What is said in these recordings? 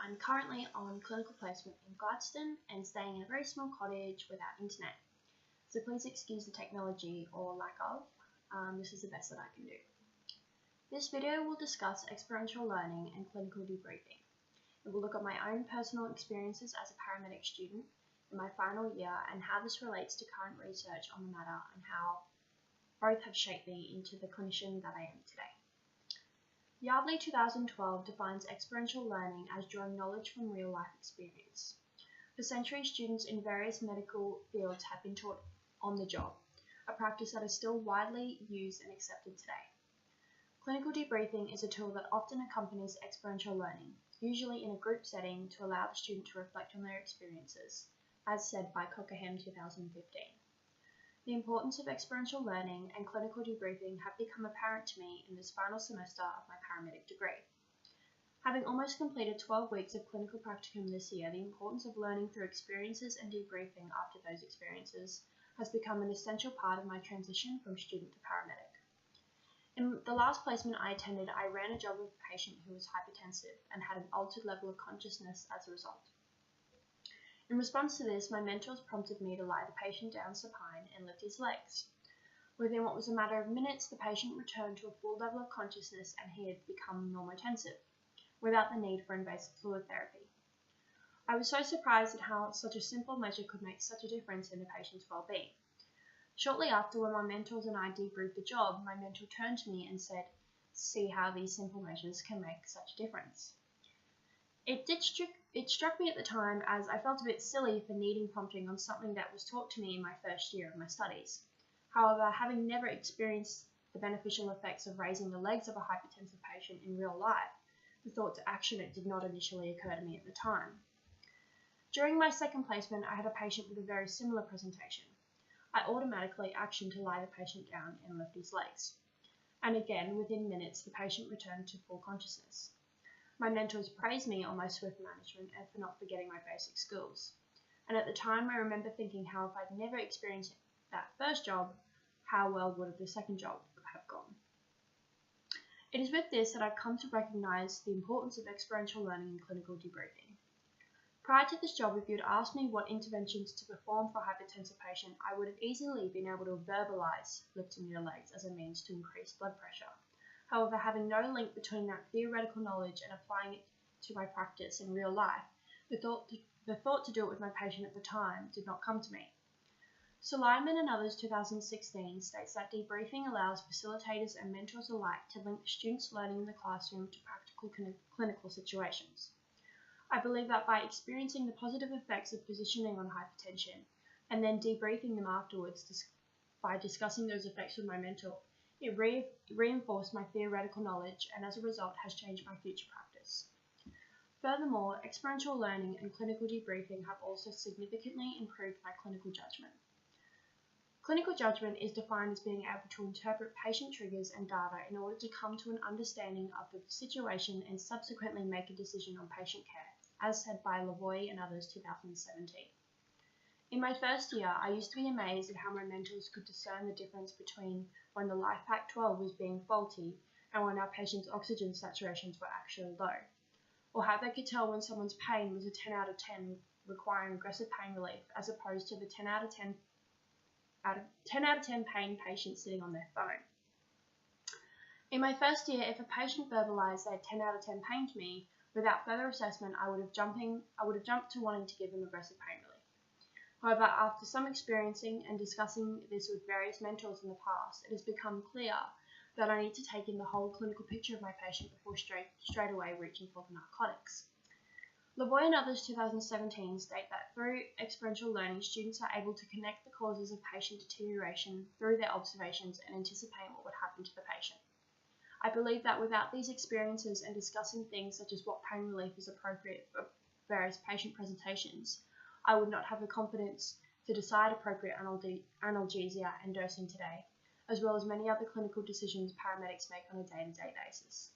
I'm currently on clinical placement in Gladstone and staying in a very small cottage without internet. So please excuse the technology or lack of. This is the best that I can do. This video will discuss experiential learning and clinical debriefing. It will look at my own personal experiences as a paramedic student in my final year and how this relates to current research on the matter and how both have shaped me into the clinician that I am today. Yardley 2012 defines experiential learning as drawing knowledge from real-life experience. For centuries, students in various medical fields have been taught on the job, a practice that is still widely used and accepted today. Clinical debriefing is a tool that often accompanies experiential learning, usually in a group setting to allow the student to reflect on their experiences, as said by Cullen 2015. The importance of experiential learning and clinical debriefing have become apparent to me in this final semester of my paramedic degree. Having almost completed 12 weeks of clinical practicum this year, the importance of learning through experiences and debriefing after those experiences has become an essential part of my transition from student to paramedic. In the last placement I attended, I ran a job with a patient who was hypertensive and had an altered level of consciousness as a result. In response to this, my mentors prompted me to lie the patient down supine and lift his legs. Within what was a matter of minutes, the patient returned to a full level of consciousness and he had become normotensive, without the need for invasive fluid therapy. I was so surprised at how such a simple measure could make such a difference in the patient's well-being. Shortly after, when my mentors and I debriefed the job, my mentor turned to me and said, "See how these simple measures can make such a difference." It struck me at the time as I felt a bit silly for needing prompting on something that was taught to me in my first year of my studies. However, having never experienced the beneficial effects of raising the legs of a hypertensive patient in real life, the thought to action it did not initially occur to me at the time. During my second placement, I had a patient with a very similar presentation. I automatically actioned to lie the patient down and lift his legs. And again, within minutes, the patient returned to full consciousness. My mentors praised me on my swift management and for not forgetting my basic skills. And at the time, I remember thinking how if I'd never experienced that first job, how well would the second job have gone. It is with this that I've come to recognise the importance of experiential learning and clinical debriefing. Prior to this job, if you'd asked me what interventions to perform for a hypertensive patient, I would have easily been able to verbalise lifting your legs as a means to increase blood pressure. However, having no link between that theoretical knowledge and applying it to my practice in real life, the thought to do it with my patient at the time did not come to me. Soliman and others 2016 states that debriefing allows facilitators and mentors alike to link students' learning in the classroom to practical clinical situations. I believe that by experiencing the positive effects of positioning on hypertension and then debriefing them afterwards by discussing those effects with my mentor, it reinforced my theoretical knowledge and as a result has changed my future practice. Furthermore, experiential learning and clinical debriefing have also significantly improved my clinical judgment. Clinical judgment is defined as being able to interpret patient triggers and data in order to come to an understanding of the situation and subsequently make a decision on patient care, as said by Lavoie and others 2017. In my first year, I used to be amazed at how my mentors could discern the difference between when the LifePak 12 was being faulty and when our patients' oxygen saturations were actually low, or how they could tell when someone's pain was a 10 out of 10 requiring aggressive pain relief as opposed to the 10 out of 10 pain patient sitting on their phone. In my first year, if a patient verbalised they had 10 out of 10 pain to me, without further assessment, I would have jumped to wanting to give them aggressive pain relief. However, after some experiencing and discussing this with various mentors in the past, it has become clear that I need to take in the whole clinical picture of my patient before straight away reaching for the narcotics. Lavoie and others 2017 state that through experiential learning, students are able to connect the causes of patient deterioration through their observations and anticipate what would happen to the patient. I believe that without these experiences and discussing things such as what pain relief is appropriate for various patient presentations, I would not have the confidence to decide appropriate analgesia and dosing today, as well as many other clinical decisions paramedics make on a day-to-day basis.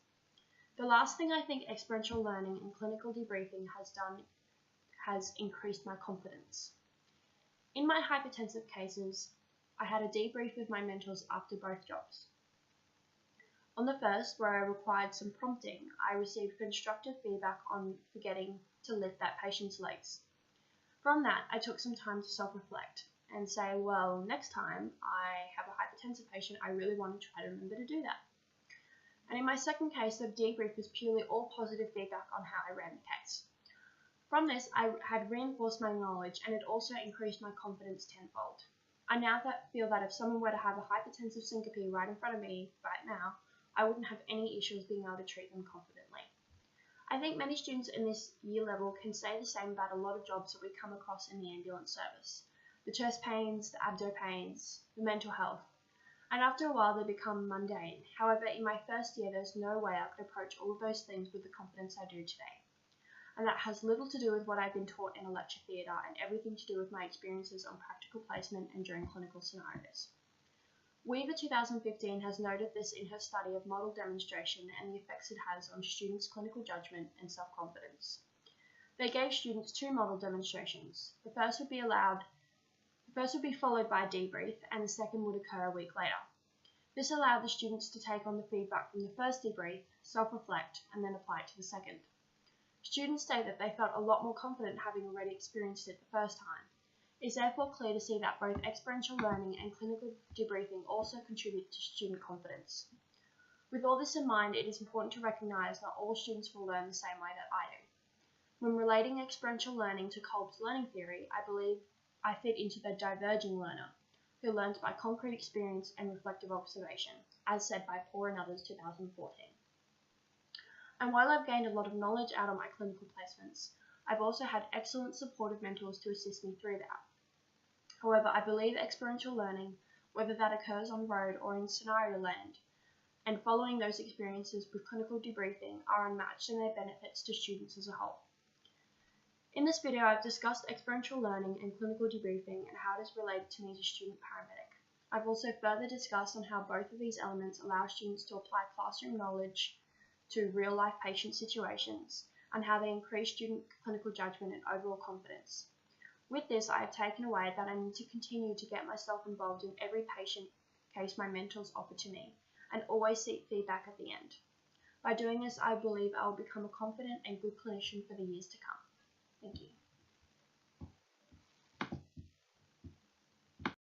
The last thing I think experiential learning and clinical debriefing has done has increased my confidence. In my hypertensive cases, I had a debrief with my mentors after both jobs. On the first, where I required some prompting, I received constructive feedback on forgetting to lift that patient's legs. From that, I took some time to self-reflect and say, well, next time I have a hypertensive patient, I really want to try to remember to do that. And in my second case, the debrief was purely all positive feedback on how I ran the case. From this, I had reinforced my knowledge, and it also increased my confidence tenfold. I now feel that if someone were to have a hypertensive syncope right in front of me right now, I wouldn't have any issues being able to treat them confidently. I think many students in this year level can say the same about a lot of jobs that we come across in the ambulance service. The chest pains, the abdo pains, the mental health. And after a while they become mundane. However, in my first year there's no way I could approach all of those things with the confidence I do today. And that has little to do with what I've been taught in a lecture theatre and everything to do with my experiences on practical placement and during clinical scenarios. Weaver 2015 has noted this in her study of model demonstration and the effects it has on students' clinical judgment and self-confidence. They gave students 2 model demonstrations. The first would be followed by a debrief, and the second would occur a week later. This allowed the students to take on the feedback from the first debrief, self-reflect, and then apply it to the second. Students say that they felt a lot more confident having already experienced it the first time. It is therefore clear to see that both experiential learning and clinical debriefing also contribute to student confidence. With all this in mind, it is important to recognise that all students will learn the same way that I do. When relating experiential learning to Kolb's learning theory, I believe I fit into the diverging learner, who learns by concrete experience and reflective observation, as said by Poore and others 2014. And while I've gained a lot of knowledge out of my clinical placements, I've also had excellent supportive mentors to assist me through that. However, I believe experiential learning, whether that occurs on road or in scenario land, and following those experiences with clinical debriefing are unmatched in their benefits to students as a whole. In this video, I've discussed experiential learning and clinical debriefing and how it is related to me as a student paramedic. I've also further discussed on how both of these elements allow students to apply classroom knowledge to real-life patient situations and how they increase student clinical judgment and overall confidence. With this, I have taken away that I need to continue to get myself involved in every patient case my mentors offer to me and always seek feedback at the end. By doing this, I believe I will become a confident and good clinician for the years to come. Thank you.